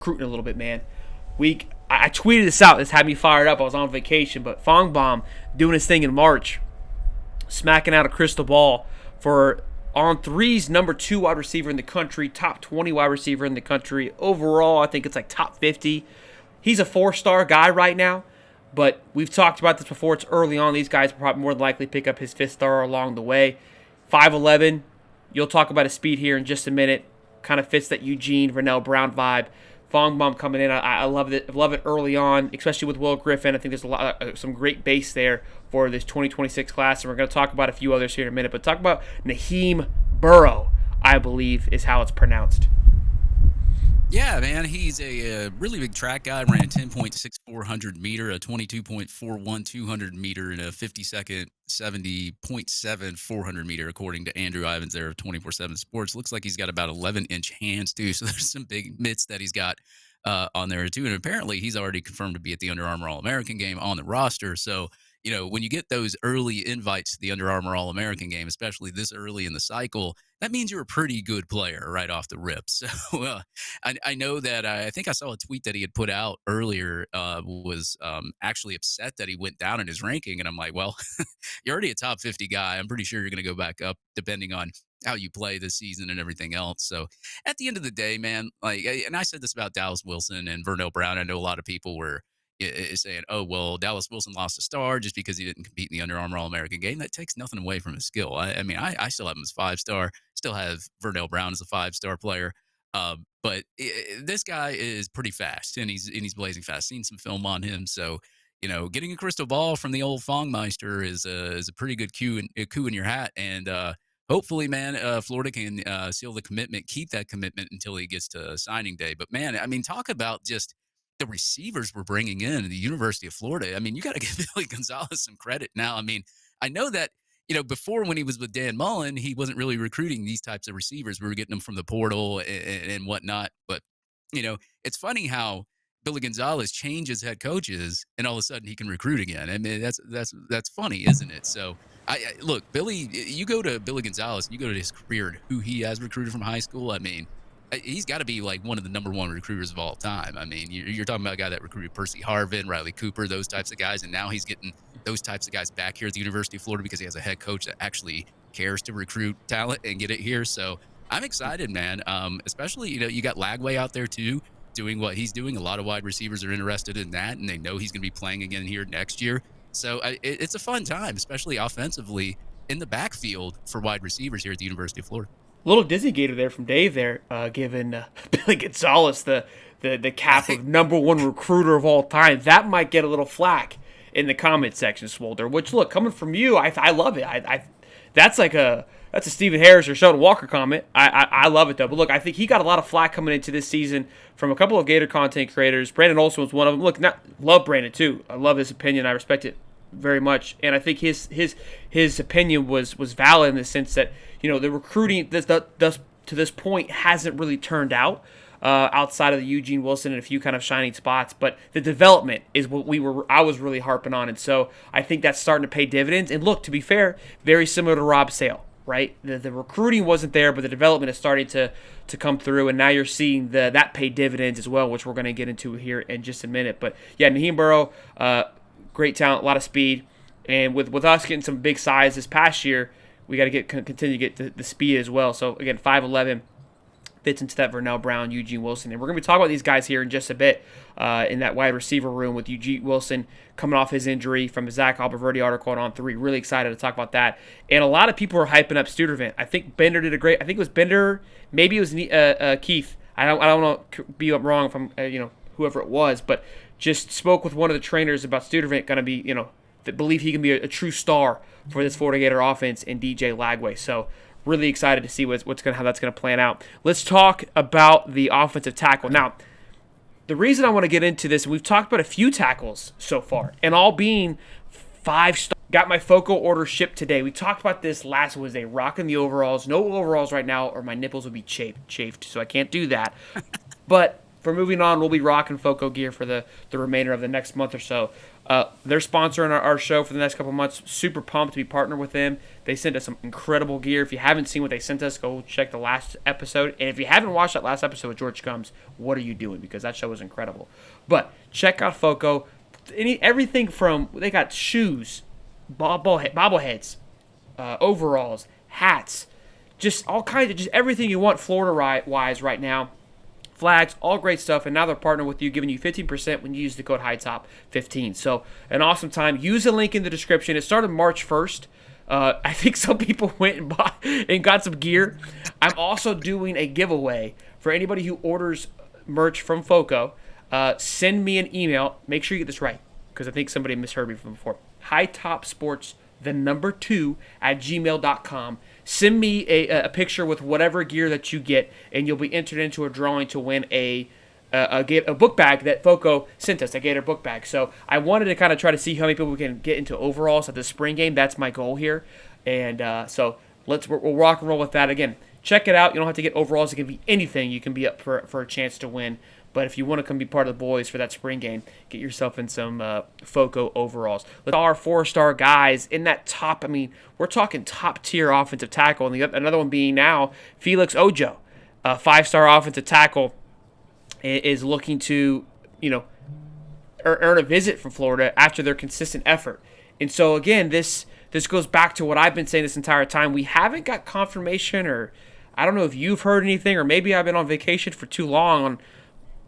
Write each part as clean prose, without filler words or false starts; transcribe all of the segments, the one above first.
recruiting a little bit, man. I tweeted this out. This had me fired up. I was on vacation, but Fongbom doing his thing in March, smacking out a crystal ball for on threes, number 2 wide receiver in the country, top 20 wide receiver in the country. Overall, I think it's like top 50. He's a 4-star guy right now, but we've talked about this before. It's early on. These guys will probably more than likely pick up his 5th star along the way. 5'11". You'll talk about his speed here in just a minute. Kind of fits that Eugene Vernell Brown vibe. Fongbom coming in, I love it. Love it early on, especially with Will Griffin. I think there's a lot, some great base there for this 2026 class, and we're going to talk about a few others here in a minute. But talk about Naheem Burrow, I believe, is how it's pronounced. Yeah, man, he's a really big track guy. Ran a 10.6400 meter, a 22.41 200 meter, and a 50-second 70.7 400 meter, according to Andrew Ivins there of 24/7 Sports. Looks like he's got about 11-inch hands too, so there's some big mitts that he's got on there too. And apparently, he's already confirmed to be at the Under Armour All-American game on the roster. So, you know, when you get those early invites to the Under Armour All-American game, especially this early in the cycle, that means you're a pretty good player right off the rip. So I know that I think I saw a tweet that he had put out earlier was actually upset that he went down in his ranking. And I'm like, well, you're already a top 50 guy. I'm pretty sure you're going to go back up depending on how you play this season and everything else. So at the end of the day, man, like, and I said this about Dallas Wilson and Vernell Brown. I know a lot of people were is saying, oh, well, Dallas Wilson lost a star just because he didn't compete in the Under Armour All-American game. That takes nothing away from his skill. I mean, I still have him as 5-star, still have Vernell Brown as a 5-star player. But this guy is pretty fast, and he's blazing fast. Seen some film on him. So, you know, getting a crystal ball from the old Fongmeister is a pretty good coup in your hat. And hopefully, man, Florida can seal the commitment, keep that commitment until he gets to signing day. But, man, I mean, talk about just the receivers we're bringing in at the University of Florida. I mean, you got to give Billy Gonzalez some credit now. I mean, I know that, you know, before when he was with Dan Mullen, he wasn't really recruiting these types of receivers. We were getting them from the portal and whatnot. But, you know, it's funny how Billy Gonzalez changes head coaches and all of a sudden he can recruit again. I mean, that's funny, isn't it? So I look, Billy, you go to Billy Gonzalez, you go to his career and who he has recruited from high school. I mean, he's got to be like one of the number 1 recruiters of all time. I mean, you're talking about a guy that recruited Percy Harvin, Riley Cooper, those types of guys, and now he's getting those types of guys back here at the University of Florida because he has a head coach that actually cares to recruit talent and get it here. So I'm excited, man. Especially, you know, you got Lagway out there too, doing what he's doing. A lot of wide receivers are interested in that, and they know he's going to be playing again here next year. So it's a fun time, especially offensively in the backfield for wide receivers here at the University of Florida. Little Dizzy Gator there from Dave there, giving Billy Gonzalez the cap of number 1 recruiter of all time. That might get a little flack in the comment section, Swolder. Which, look, coming from you, I love it. That's a Stephen Harris or Sheldon Walker comment. I love it though. But look, I think he got a lot of flack coming into this season from a couple of Gator content creators. Brandon Olson was one of them. Look, love Brandon too. I love his opinion. I respect it very much, and I think his opinion was valid in the sense that, you know, the recruiting to this point hasn't really turned out outside of the Eugene Wilson and a few kind of shining spots, but the development is what I was really harping on, and so I think that's starting to pay dividends. And look, to be fair, very similar to Rob Sale, right? The recruiting wasn't there, but the development is starting to come through, and now you're seeing that pay dividends as well, which we're going to get into here in just a minute. But yeah, Naheem Burrow, great talent, a lot of speed, and with us getting some big size this past year, we got to continue to get the speed as well. So again, 5'11", fits into that Vernell Brown, Eugene Wilson, and we're going to be talking about these guys here in just a bit in that wide receiver room with Eugene Wilson coming off his injury from the Zach Alberverdi article on 3. Really excited to talk about that. And a lot of people are hyping up Studervant. I think Bender did a great. I think it was Bender. Maybe it was Keith. I don't know. Be wrong if I'm whoever it was, but just spoke with one of the trainers about Studervant going to be, you know, that believe he can be a true star for this Florida Gator offense in DJ Lagway. So really excited to see how that's going to plan out. Let's talk about the offensive tackle. Now, the reason I want to get into this, we've talked about a few tackles so far, and all being 5-star. Got my Foco order shipped today. We talked about this last Wednesday, rocking the overalls. No overalls right now, or my nipples would be chafed, so I can't do that. But for moving on, we'll be rocking Foco gear for the remainder of the next month or so. They're sponsoring our show for the next couple months. Super pumped to be partnered with them. They sent us some incredible gear. If you haven't seen what they sent us, go check the last episode. And if you haven't watched that last episode with George Combs, what are you doing? Because that show was incredible. But check out Foco. Everything from, they got shoes, bobbleheads, overalls, hats, just all kinds of, just everything you want Florida-wise right now. Flags, all great stuff, and now they're partnering with you, giving you 15% when you use the code Hightop15. So an awesome time. Use the link in the description. It started March 1st. I think some people went and bought and got some gear. I'm also doing a giveaway for anybody who orders merch from Foco. Send me an email. Make sure you get this right, because I think somebody misheard me from before. Hightopsports, the number 2 at gmail.com. Send me a picture with whatever gear that you get, and you'll be entered into a drawing to win a book bag that Foco sent us, a Gator book bag. So I wanted to kind of try to see how many people we can get into overalls at the spring game. That's my goal here. And so we'll rock and roll with that. Again, check it out. You don't have to get overalls. It can be anything. You can be up for a chance to win. But if you want to come be part of the boys for that spring game, get yourself in some Foco overalls. Let's our 4-star guys in that top. I mean, we're talking top-tier offensive tackle. And another one being now Felix Ojo, a 5-star offensive tackle, is looking to, earn a visit from Florida after their consistent effort. And so, again, this goes back to what I've been saying this entire time. We haven't got confirmation, or I don't know if you've heard anything, or maybe I've been on vacation for too long on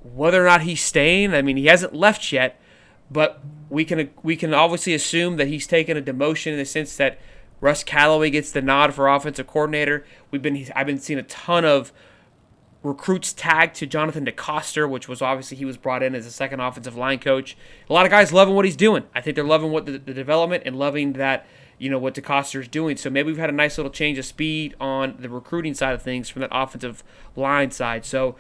whether or not he's staying. I mean, he hasn't left yet, but we can obviously assume that he's taken a demotion in the sense that Russ Callaway gets the nod for offensive coordinator. I've been seeing a ton of recruits tagged to Jonathan DeCoster, which was obviously he was brought in as a second offensive line coach. A lot of guys loving what he's doing. I think they're loving what the development and loving that, what DeCoster is doing. So maybe we've had a nice little change of speed on the recruiting side of things from that offensive line side. So,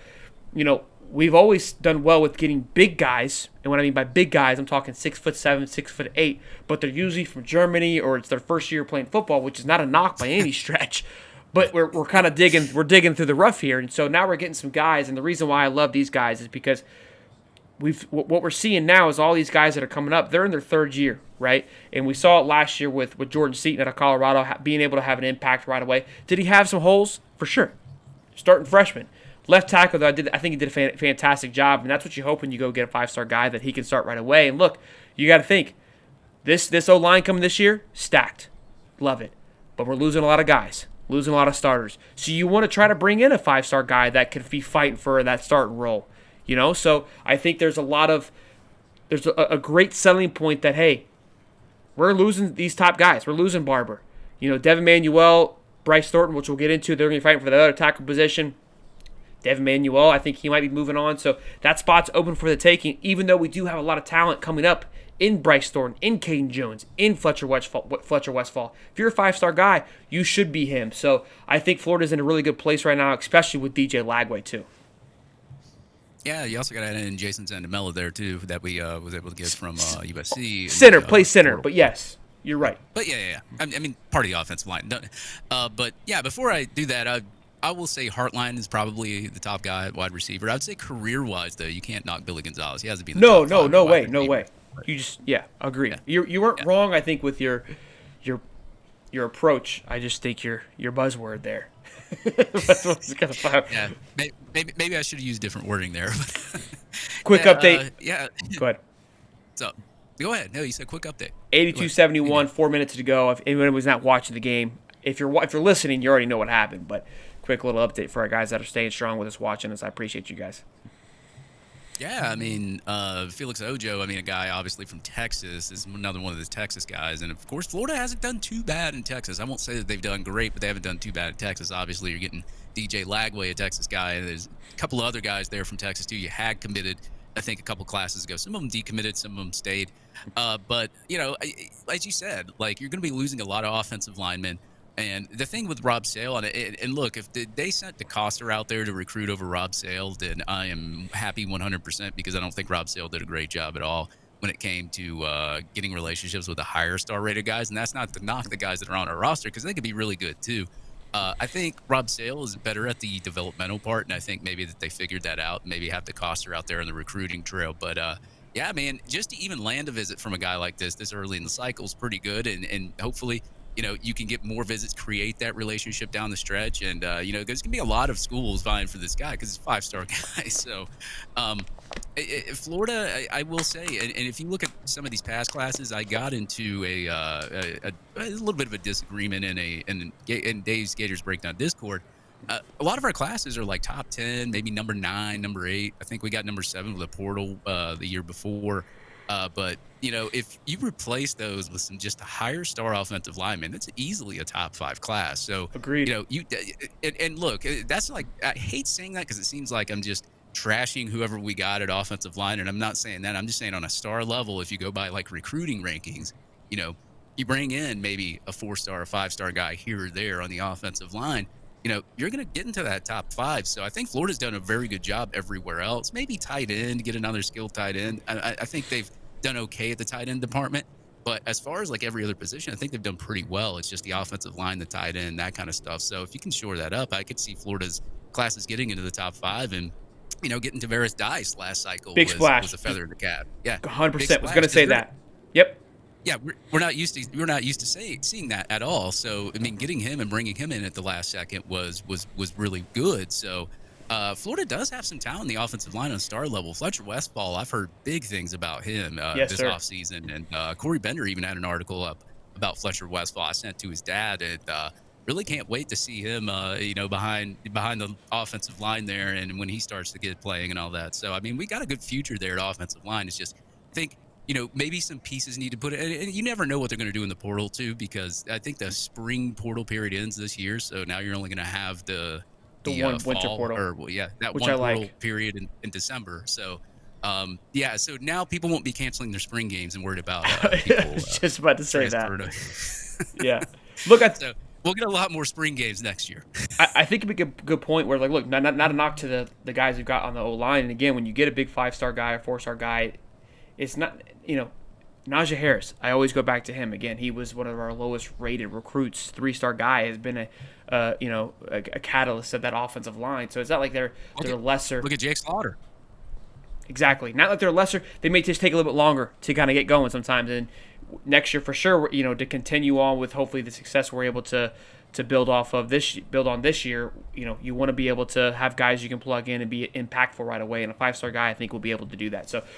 we've always done well with getting big guys, and what I mean by big guys, I'm talking 6'7", 6'8", but they're usually from Germany, or it's their first year playing football, which is not a knock by any stretch. But we're kind of digging through the rough here, and so now we're getting some guys. And the reason why I love these guys is because what we're seeing now is all these guys that are coming up, they're in their third year, right? And we saw it last year with Jordan Seaton out of Colorado being able to have an impact right away. Did he have some holes? For sure. Starting freshman. Left tackle, though, I think he did a fantastic job, and that's what you hope when you go get a 5-star guy, that he can start right away. And look, you got to think, this O-line coming this year, stacked. Love it. But we're losing a lot of guys, losing a lot of starters. So you want to try to bring in a 5-star guy that could be fighting for that starting role. So I think there's a great selling point that, hey, we're losing these top guys. We're losing Barber. Devin Manuel, Bryce Thornton, which we'll get into, they're going to be fighting for the other tackle position. Devin Manuel, I think he might be moving on. So that spot's open for the taking, even though we do have a lot of talent coming up in Bryce Thornton, in Caden Jones, in Fletcher Westfall. If you're a 5-star guy, you should be him. So I think Florida's in a really good place right now, especially with DJ Lagway, too. Yeah, you also got to add in Jason Zandamela there, too, that we was able to get from USC. Center, play center, but yes, you're right. But yeah. I mean, part of the offensive line. But yeah, before I do that, I will say Hartline is probably the top guy at wide receiver. I would say career-wise, though, you can't knock Billy Gonzalez. He hasn't been the top five no wide way. receiver. You just, agree. Yeah. You weren't wrong, I think, with your approach. I just think your buzzword there. That's what's gonna find. Yeah, maybe I should have used different wording there. Quick update. Yeah. Go ahead. So, go ahead. No, you said quick update. 82-71, 4 minutes to go. If anyone was not watching the game, if you're listening, you already know what happened. But quick little update for our guys that are staying strong with us, watching us. I appreciate you guys. Yeah, I mean, Felix Ojo, a guy obviously from Texas, is another one of the Texas guys. And, of course, Florida hasn't done too bad in Texas. I won't say that they've done great, but they haven't done too bad in Texas. Obviously, you're getting DJ Lagway, a Texas guy. There's a couple of other guys there from Texas, too. You had committed, I think, a couple classes ago. Some of them decommitted, some of them stayed. But, as you said, you're going to be losing a lot of offensive linemen. And the thing with Rob Sale, and look, if they sent DeCoster out there to recruit over Rob Sale, then I am happy 100% because I don't think Rob Sale did a great job at all when it came to getting relationships with the higher star rated guys. And that's not to knock the guys that are on our roster because they could be really good too. I think Rob Sale is better at the developmental part, and I think maybe that they figured that out. Maybe have the Coster out there on the recruiting trail, but yeah, man, just to even land a visit from a guy like this early in the cycle is pretty good, and hopefully, you can get more visits, create that relationship down the stretch, and there's gonna be a lot of schools vying for this guy because he's a 5-star guy. So, um, Florida, I will say, and if you look at some of these past classes, I got into a little bit of a disagreement in Dave's Gators Breakdown Discord. A lot of our classes are like top 10, maybe number 9, number 8. I think we got number 7 with a portal the year before. But if you replace those with some just a higher star offensive lineman, that's easily a top 5 class. So, Agreed. and look, that's like, I hate saying that because it seems like I'm just trashing whoever we got at offensive line. And I'm not saying that. I'm just saying on a star level, if you go by like recruiting rankings, you bring in maybe a 4-star, a 5-star guy here or there on the offensive line, you're going to get into that top 5. So I think Florida's done a very good job everywhere else. Maybe tight end, get another skilled tight end. I think they've done okay at the tight end department. But as far as like every other position, I think they've done pretty well. It's just the offensive line, the tight end, that kind of stuff. So if you can shore that up, I could see Florida's classes getting into the top 5 and, getting Tavares Dice last cycle Big splash. was a feather in the cap. Yeah, 100%. Was going to say that. Yep. Yeah, we're not used to seeing that at all. So I mean, getting him and bringing him in at the last second was really good. So Florida does have some talent in the offensive line on star level. Fletcher Westphal, I've heard big things about him this offseason, and Corey Bender even had an article up about Fletcher Westphal I sent to his dad, and really can't wait to see him behind the offensive line there, and when he starts to get playing and all that. So I mean, we got a good future there at offensive line. It's just, I think, maybe some pieces need to put it, and you never know what they're going to do in the portal too, because I think the spring portal period ends this year, so now you're only going to have the one fall, winter portal, that which one I portal like. period in December. So so now people won't be canceling their spring games and worried about people. Just about to say that. Yeah. So we'll get a lot more spring games next year. I think it'd be a good point where, like, look, not a knock to the guys who've got on the O-line. And again, when you get a big 5-star guy or 4-star guy, it's not, Najee Harris. I always go back to him. Again, he was one of our lowest rated recruits. 3-star guy has been a catalyst of that offensive line. So it's not like they're lesser. Look at Jake Slaughter. Exactly. Not like they're lesser. They may just take a little bit longer to kind of get going sometimes. And next year for sure, to continue on with hopefully the success we're able to build on this year, you want to be able to have guys you can plug in and be impactful right away. And a 5-star guy, I think, will be able to do that. So